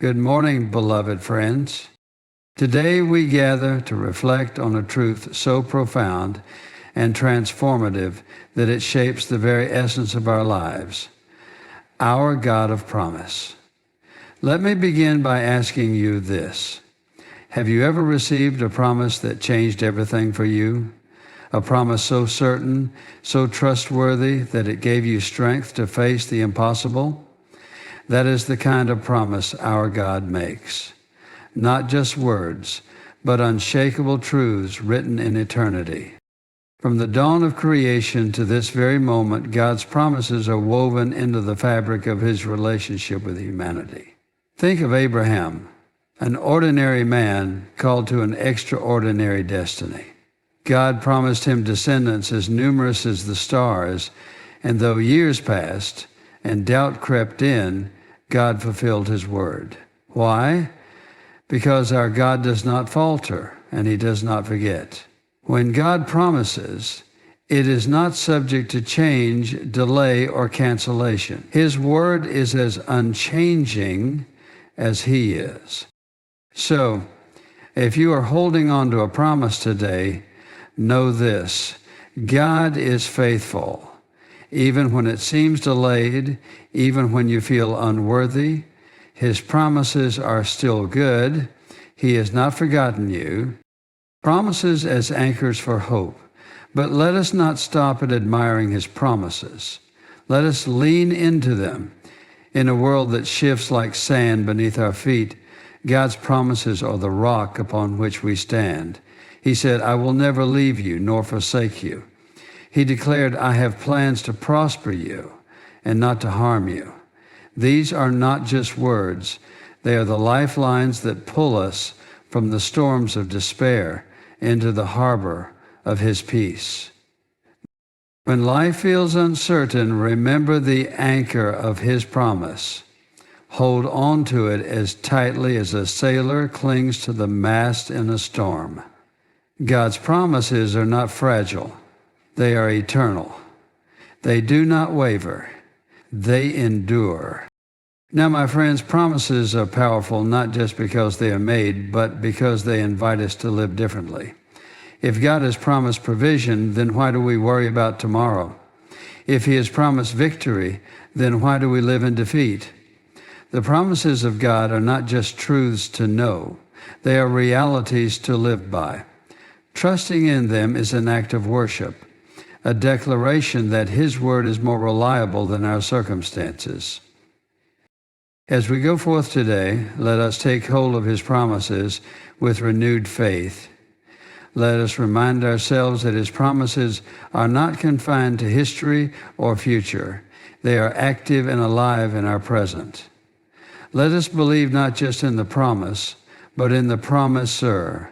Good morning, beloved friends. Today we gather to reflect on a truth so profound and transformative that it shapes the very essence of our lives, our God of promise. Let me begin by asking you this. Have you ever received a promise that changed everything for you? A promise so certain, so trustworthy that it gave you strength to face the impossible? That is the kind of promise our God makes. Not just words, but unshakable truths written in eternity. From the dawn of creation to this very moment, God's promises are woven into the fabric of His relationship with humanity. Think of Abraham, an ordinary man called to an extraordinary destiny. God promised him descendants as numerous as the stars, and though years passed and doubt crept in, God fulfilled His word. Why? Because our God does not falter and He does not forget. When God promises, it is not subject to change, delay, or cancellation. His word is as unchanging as He is. So, if you are holding on to a promise today, know this: God is faithful. Even when it seems delayed, even when you feel unworthy, His promises are still good. He has not forgotten you. Promises as anchors for hope. But let us not stop at admiring His promises. Let us lean into them. In a world that shifts like sand beneath our feet, God's promises are the rock upon which we stand. He said, "I will never leave you nor forsake you." He declared, "I have plans to prosper you and not to harm you." These are not just words. They are the lifelines that pull us from the storms of despair into the harbor of His peace. When life feels uncertain, remember the anchor of His promise. Hold on to it as tightly as a sailor clings to the mast in a storm. God's promises are not fragile. They are eternal. They do not waver. They endure. Now, my friends, promises are powerful not just because they are made, but because they invite us to live differently. If God has promised provision, then why do we worry about tomorrow? If He has promised victory, then why do we live in defeat? The promises of God are not just truths to know. They are realities to live by. Trusting in them is an act of worship, a declaration that His word is more reliable than our circumstances. As we go forth today, let us take hold of His promises with renewed faith. Let us remind ourselves that His promises are not confined to history or future. They are active and alive in our present. Let us believe not just in the promise, but in the promiser.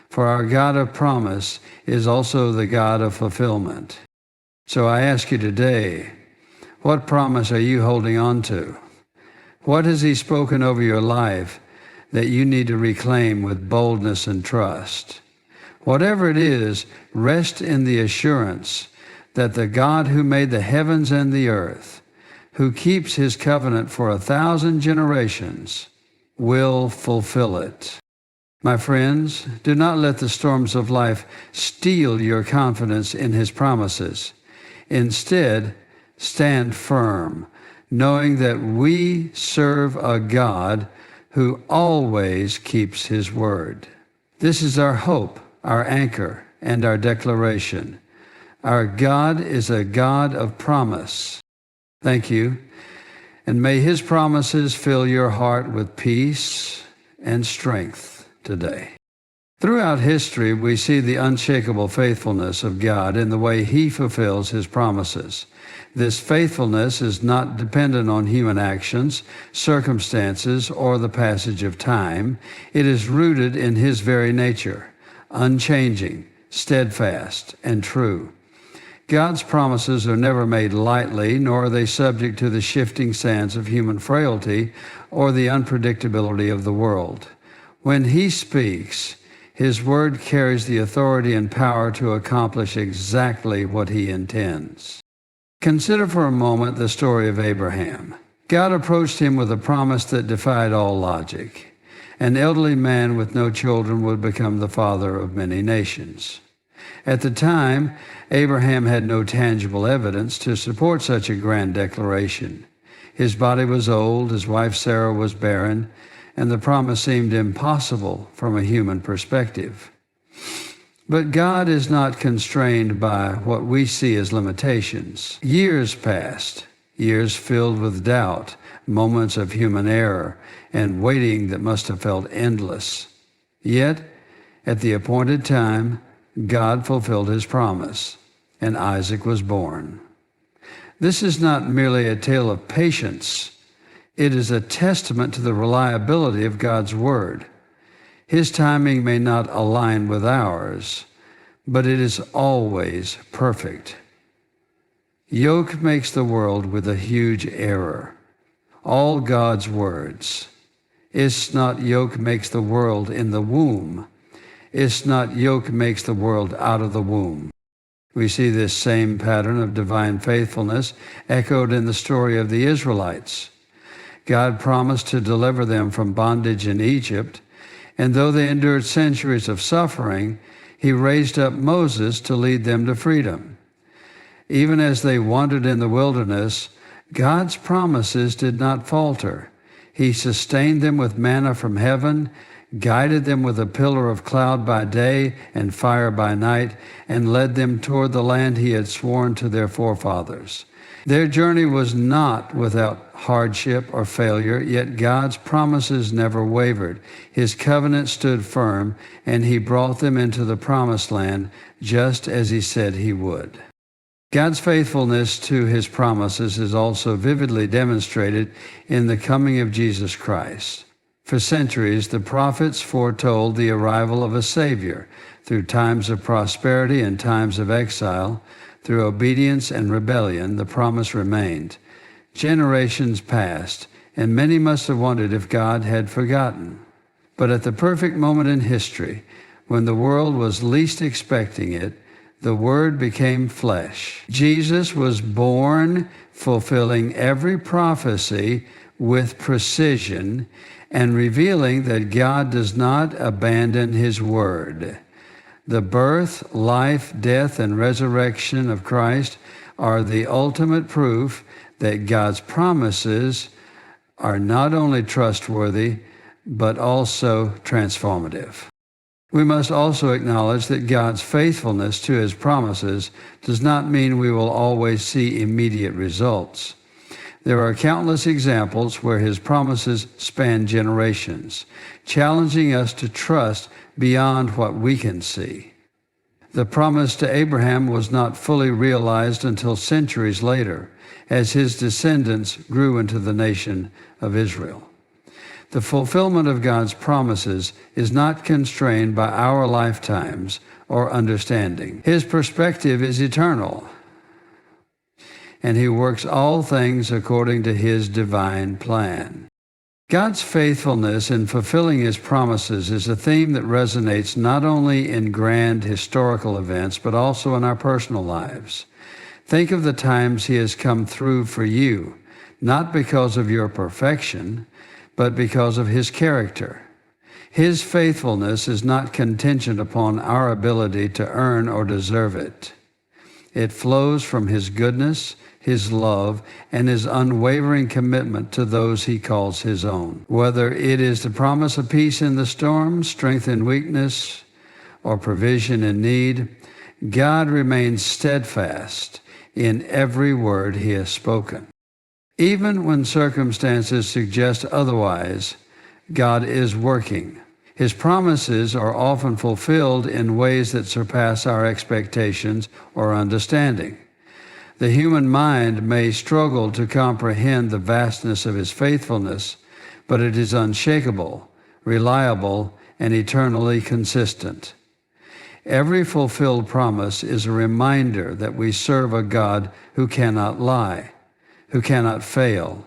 For our God of promise is also the God of fulfillment. So I ask you today, what promise are you holding on to? What has He spoken over your life that you need to reclaim with boldness and trust? Whatever it is, rest in the assurance that the God who made the heavens and the earth, who keeps His covenant for 1,000 generations, will fulfill it. My friends, do not let the storms of life steal your confidence in His promises. Instead, stand firm, knowing that we serve a God who always keeps His word. This is our hope, our anchor, and our declaration. Our God is a God of promise. Thank you, and may His promises fill your heart with peace and strength today. Throughout history, we see the unshakable faithfulness of God in the way He fulfills His promises. This faithfulness is not dependent on human actions, circumstances, or the passage of time. It is rooted in His very nature, unchanging, steadfast, and true. God's promises are never made lightly, nor are they subject to the shifting sands of human frailty or the unpredictability of the world. When He speaks, His word carries the authority and power to accomplish exactly what He intends. Consider for a moment the story of Abraham. God approached him with a promise that defied all logic. An elderly man with no children would become the father of many nations. At the time, Abraham had no tangible evidence to support such a grand declaration. His body was old, his wife Sarah was barren, and the promise seemed impossible from a human perspective. But God is not constrained by what we see as limitations. Years passed, years filled with doubt, moments of human error, and waiting that must have felt endless. Yet, at the appointed time, God fulfilled his promise, and Isaac was born. This is not merely a tale of patience. It is a testament to the reliability of God's word. His timing may not align with ours, but it is always perfect. Yoke makes the world with a huge error. All God's words. Is not yoke makes the world in the womb. Is not yoke makes the world out of the womb. We see this same pattern of divine faithfulness echoed in the story of the Israelites. God promised to deliver them from bondage in Egypt, and though they endured centuries of suffering, he raised up Moses to lead them to freedom. Even as they wandered in the wilderness, God's promises did not falter. He sustained them with manna from heaven, guided them with a pillar of cloud by day and fire by night, and led them toward the land he had sworn to their forefathers. Their journey was not without hardship or failure, yet God's promises never wavered. His covenant stood firm, and he brought them into the promised land just as he said he would. God's faithfulness to his promises is also vividly demonstrated in the coming of Jesus Christ. For centuries, the prophets foretold the arrival of a Savior. Through times of prosperity and times of exile, through obedience and rebellion, the promise remained. Generations passed, and many must have wondered if God had forgotten. But at the perfect moment in history, when the world was least expecting it, the Word became flesh. Jesus was born, fulfilling every prophecy with precision and revealing that God does not abandon his word. The birth, life, death, and resurrection of Christ are the ultimate proof that God's promises are not only trustworthy, but also transformative. We must also acknowledge that God's faithfulness to his promises does not mean we will always see immediate results. There are countless examples where his promises span generations, challenging us to trust beyond what we can see. The promise to Abraham was not fully realized until centuries later, as his descendants grew into the nation of Israel. The fulfillment of God's promises is not constrained by our lifetimes or understanding. His perspective is eternal, and he works all things according to his divine plan. God's faithfulness in fulfilling his promises is a theme that resonates not only in grand historical events, but also in our personal lives. Think of the times he has come through for you, not because of your perfection, but because of his character. His faithfulness is not contingent upon our ability to earn or deserve it. It flows from his goodness, his love, and his unwavering commitment to those he calls his own. Whether it is the promise of peace in the storm, strength in weakness, or provision in need, God remains steadfast in every word he has spoken. Even when circumstances suggest otherwise, God is working. His promises are often fulfilled in ways that surpass our expectations or understanding. The human mind may struggle to comprehend the vastness of his faithfulness, but it is unshakable, reliable, and eternally consistent. Every fulfilled promise is a reminder that we serve a God who cannot lie, who cannot fail,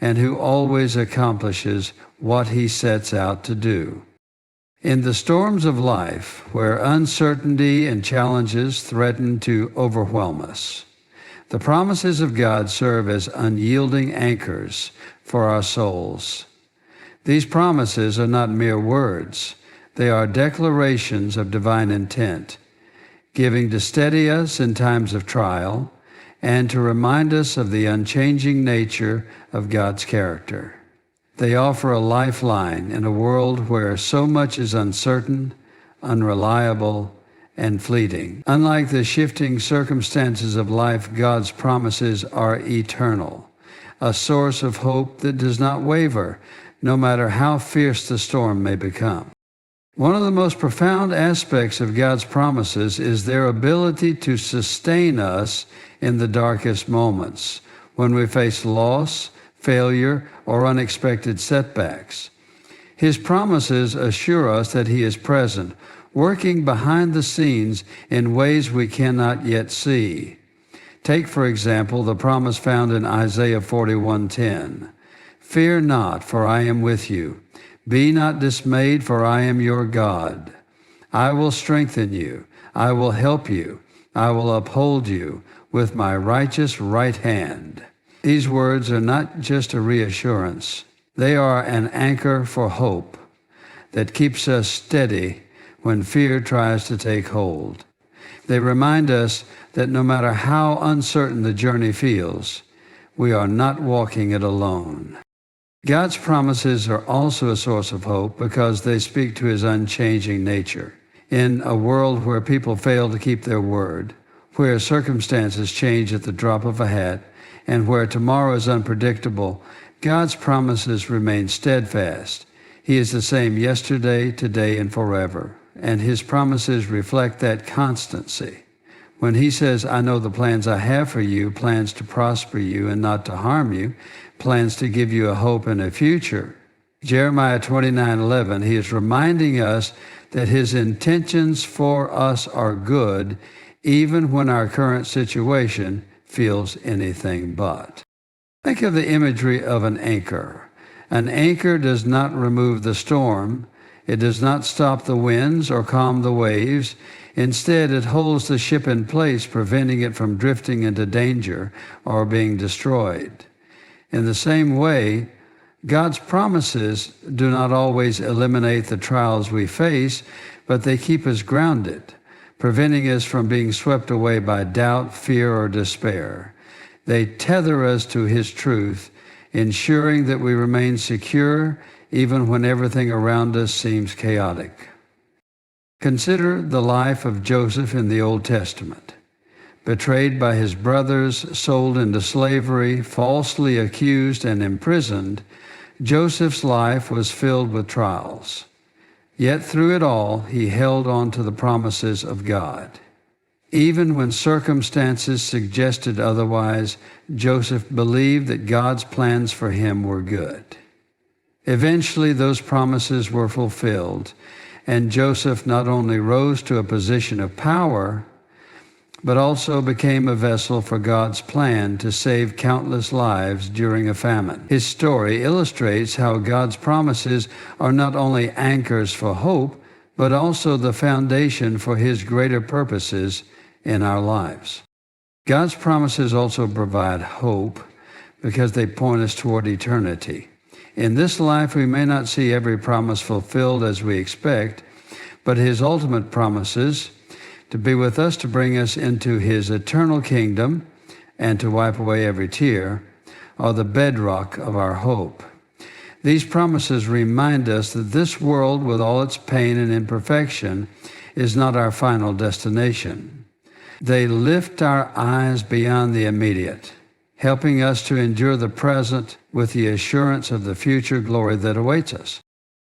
and who always accomplishes what he sets out to do. In the storms of life, where uncertainty and challenges threaten to overwhelm us, The promises of God serve as unyielding anchors for our souls. These promises are not mere words. They are declarations of divine intent, giving to steady us in times of trial and to remind us of the unchanging nature of God's character. They offer a lifeline in a world where so much is uncertain, unreliable, and fleeting. Unlike the shifting circumstances of life, God's promises are eternal, a source of hope that does not waver, no matter how fierce the storm may become. One of the most profound aspects of God's promises is their ability to sustain us in the darkest moments, when we face loss, failure, or unexpected setbacks. His promises assure us that He is present, working behind the scenes in ways we cannot yet see. Take, for example, the promise found in Isaiah 41:10. "Fear not, for I am with you. Be not dismayed, for I am your God. I will strengthen you. I will help you. I will uphold you with my righteous right hand." These words are not just a reassurance. They are an anchor for hope that keeps us steady when fear tries to take hold. They remind us that no matter how uncertain the journey feels, we are not walking it alone. God's promises are also a source of hope because they speak to His unchanging nature. In a world where people fail to keep their word, where circumstances change at the drop of a hat, and where tomorrow is unpredictable, God's promises remain steadfast. He is the same yesterday, today, and forever, and His promises reflect that constancy. When He says, "I know the plans I have for you, plans to prosper you and not to harm you, plans to give you a hope and a future," Jeremiah 29:11, He is reminding us that His intentions for us are good, even when our current situation feels anything but. Think of the imagery of an anchor. An anchor does not remove the storm. It does not stop the winds or calm the waves. Instead, it holds the ship in place, preventing it from drifting into danger or being destroyed. In the same way, God's promises do not always eliminate the trials we face, but they keep us grounded, preventing us from being swept away by doubt, fear, or despair. They tether us to His truth, ensuring that we remain secure even when everything around us seems chaotic. Consider the life of Joseph in the Old Testament. Betrayed by his brothers, sold into slavery, falsely accused and imprisoned, Joseph's life was filled with trials. Yet through it all, he held on to the promises of God. Even when circumstances suggested otherwise, Joseph believed that God's plans for him were good. Eventually, those promises were fulfilled, and Joseph not only rose to a position of power, but also became a vessel for God's plan to save countless lives during a famine. His story illustrates how God's promises are not only anchors for hope, but also the foundation for His greater purposes in our lives. God's promises also provide hope because they point us toward eternity. In this life, we may not see every promise fulfilled as we expect, but His ultimate promises to be with us, to bring us into His eternal kingdom, and to wipe away every tear, are the bedrock of our hope. These promises remind us that this world, with all its pain and imperfection, is not our final destination. They lift our eyes beyond the immediate, helping us to endure the present with the assurance of the future glory that awaits us.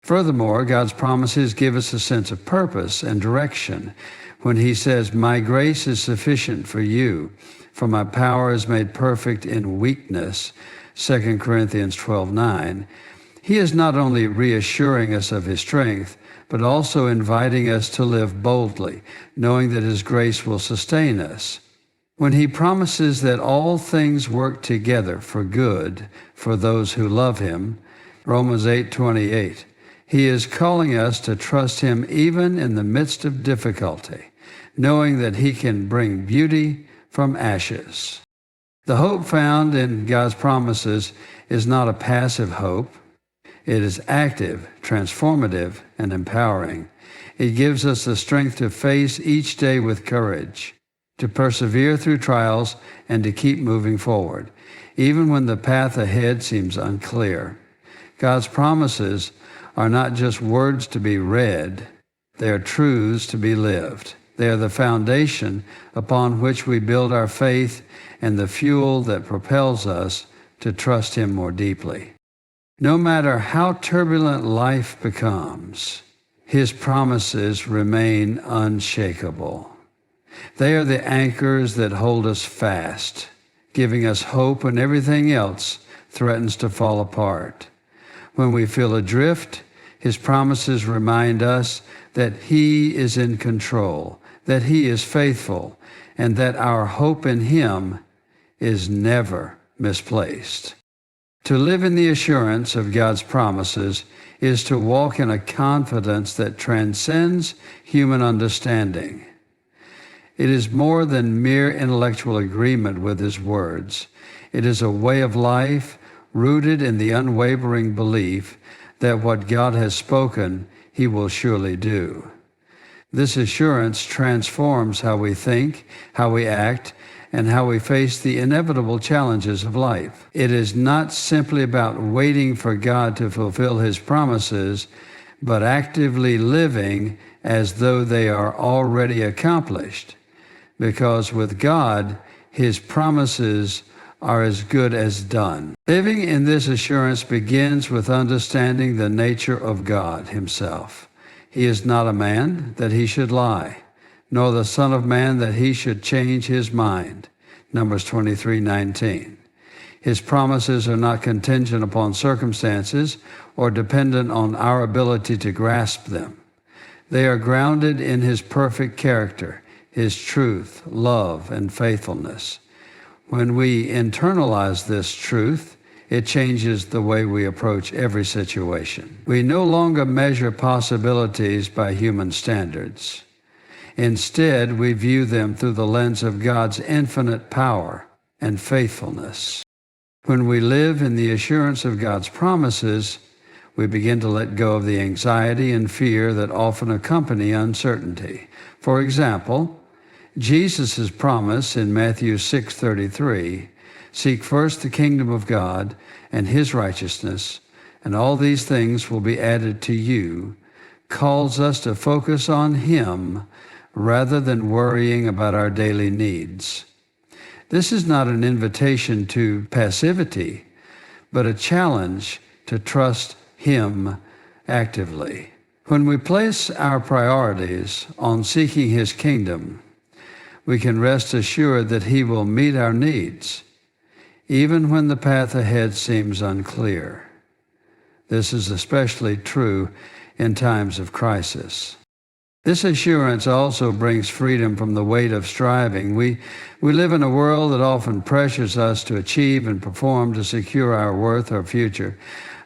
Furthermore, God's promises give us a sense of purpose and direction. When He says, "My grace is sufficient for you, for my power is made perfect in weakness," 2 Corinthians 12:9, He is not only reassuring us of His strength, but also inviting us to live boldly, knowing that His grace will sustain us. When He promises that all things work together for good for those who love Him, Romans 8:28, He is calling us to trust Him even in the midst of difficulty, knowing that He can bring beauty from ashes. The hope found in God's promises is not a passive hope. It is active, transformative, and empowering. It gives us the strength to face each day with courage, to persevere through trials, and to keep moving forward, even when the path ahead seems unclear. God's promises are not just words to be read, they are truths to be lived. They are the foundation upon which we build our faith and the fuel that propels us to trust Him more deeply. No matter how turbulent life becomes, His promises remain unshakable. They are the anchors that hold us fast, giving us hope when everything else threatens to fall apart. When we feel adrift, His promises remind us that He is in control, that He is faithful, and that our hope in Him is never misplaced. To live in the assurance of God's promises is to walk in a confidence that transcends human understanding. It is more than mere intellectual agreement with His words. It is a way of life rooted in the unwavering belief that what God has spoken, He will surely do. This assurance transforms how we think, how we act, and how we face the inevitable challenges of life. It is not simply about waiting for God to fulfill His promises, but actively living as though they are already accomplished. Because with God, His promises are as good as done. Living in this assurance begins with understanding the nature of God Himself. He is not a man that He should lie, nor the Son of Man that He should change His mind. Numbers 23:19. His promises are not contingent upon circumstances or dependent on our ability to grasp them. They are grounded in His perfect character, His truth, love, and faithfulness. When we internalize this truth, it changes the way we approach every situation. We no longer measure possibilities by human standards. Instead, we view them through the lens of God's infinite power and faithfulness. When we live in the assurance of God's promises, we begin to let go of the anxiety and fear that often accompany uncertainty. For example, Jesus' promise in Matthew 6:33, "Seek first the kingdom of God and His righteousness, and all these things will be added to you," calls us to focus on Him rather than worrying about our daily needs. This is not an invitation to passivity, but a challenge to trust Him actively. When we place our priorities on seeking His kingdom, we can rest assured that He will meet our needs, even when the path ahead seems unclear. This is especially true in times of crisis. This assurance also brings freedom from the weight of striving. We live in a world that often pressures us to achieve and perform to secure our worth or future.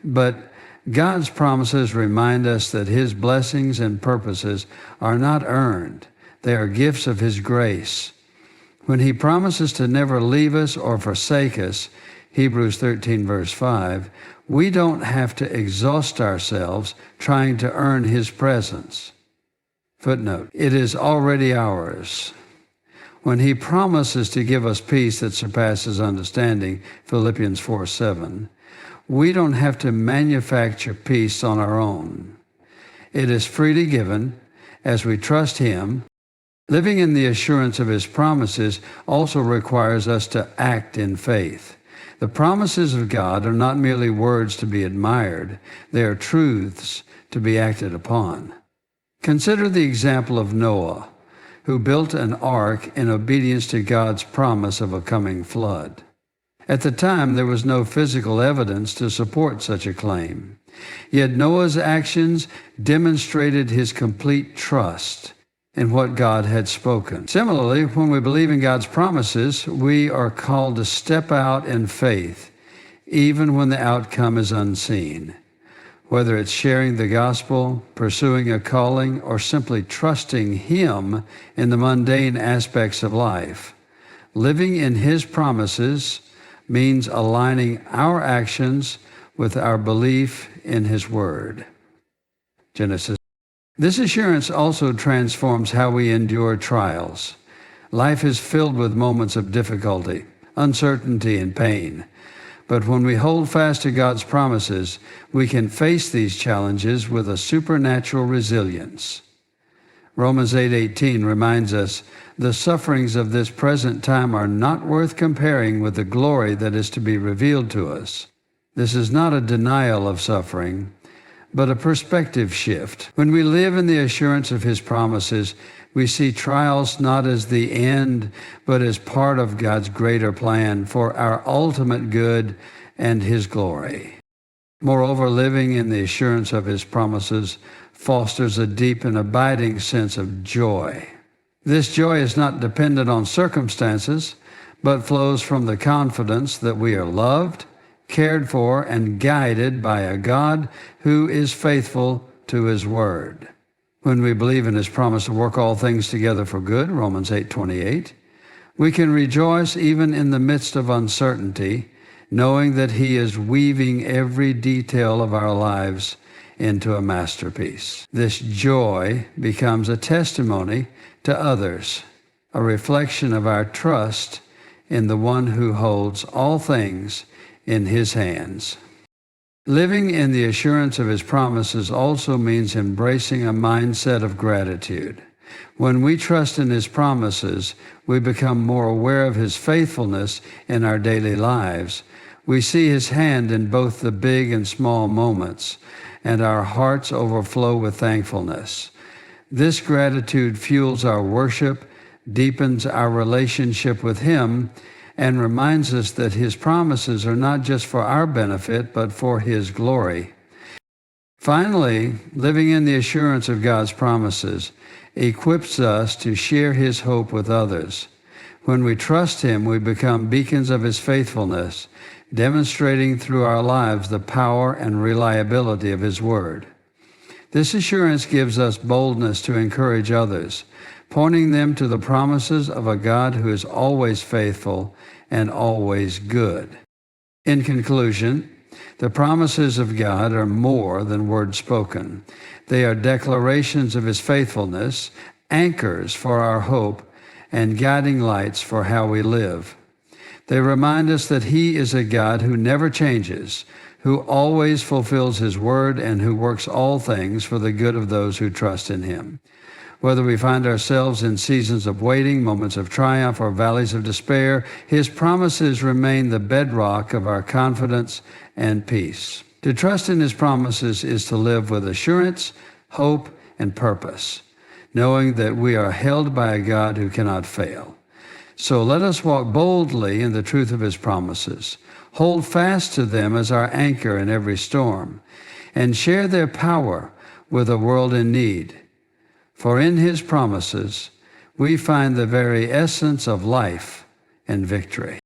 But God's promises remind us that His blessings and purposes are not earned. They are gifts of His grace. When He promises to never leave us or forsake us, Hebrews 13 verse 5, we don't have to exhaust ourselves trying to earn His presence. Footnote, it is already ours. When He promises to give us peace that surpasses understanding, Philippians 4:7, we don't have to manufacture peace on our own. It is freely given as we trust Him. Living in the assurance of His promises also requires us to act in faith. The promises of God are not merely words to be admired. They are truths to be acted upon. Consider the example of Noah, who built an ark in obedience to God's promise of a coming flood. At the time, there was no physical evidence to support such a claim. Yet Noah's actions demonstrated his complete trust in what God had spoken. Similarly, when we believe in God's promises, we are called to step out in faith, even when the outcome is unseen. Whether it's sharing the gospel, pursuing a calling, or simply trusting Him in the mundane aspects of life, Living in his promises means aligning our actions with our belief in his word. Genesis. This assurance also transforms how we endure trials. Life is filled with moments of difficulty, uncertainty, and pain. But when we hold fast to God's promises, we can face these challenges with a supernatural resilience. Romans 8:18 reminds us, the sufferings of this present time are not worth comparing with the glory that is to be revealed to us. This is not a denial of suffering, but a perspective shift. When we live in the assurance of his promises, we see trials not as the end, but as part of God's greater plan for our ultimate good and his glory. Moreover, living in the assurance of his promises fosters a deep and abiding sense of joy. This joy is not dependent on circumstances, but flows from the confidence that we are loved, cared for, and guided by a God who is faithful to his word. When we believe in his promise to work all things together for good, Romans 8:28, we can rejoice even in the midst of uncertainty, knowing that he is weaving every detail of our lives into a masterpiece. This joy becomes a testimony to others, a reflection of our trust in the one who holds all things in his hands. Living in the assurance of his promises also means embracing a mindset of gratitude. When we trust in his promises, we become more aware of his faithfulness in our daily lives. We see his hand in both the big and small moments, and our hearts overflow with thankfulness. This gratitude fuels our worship, deepens our relationship with him, and reminds us that his promises are not just for our benefit, but for his glory. Finally, living in the assurance of God's promises equips us to share his hope with others. When we trust him, we become beacons of his faithfulness, demonstrating through our lives the power and reliability of his word. This assurance gives us boldness to encourage others, pointing them to the promises of a God who is always faithful and always good. In conclusion, the promises of God are more than words spoken. They are declarations of his faithfulness, anchors for our hope, and guiding lights for how we live. They remind us that he is a God who never changes, who always fulfills his word, and who works all things for the good of those who trust in him. Whether we find ourselves in seasons of waiting, moments of triumph, or valleys of despair, his promises remain the bedrock of our confidence and peace. To trust in his promises is to live with assurance, hope, and purpose, knowing that we are held by a God who cannot fail. So let us walk boldly in the truth of his promises, hold fast to them as our anchor in every storm, and share their power with a world in need. For in his promises, we find the very essence of life and victory.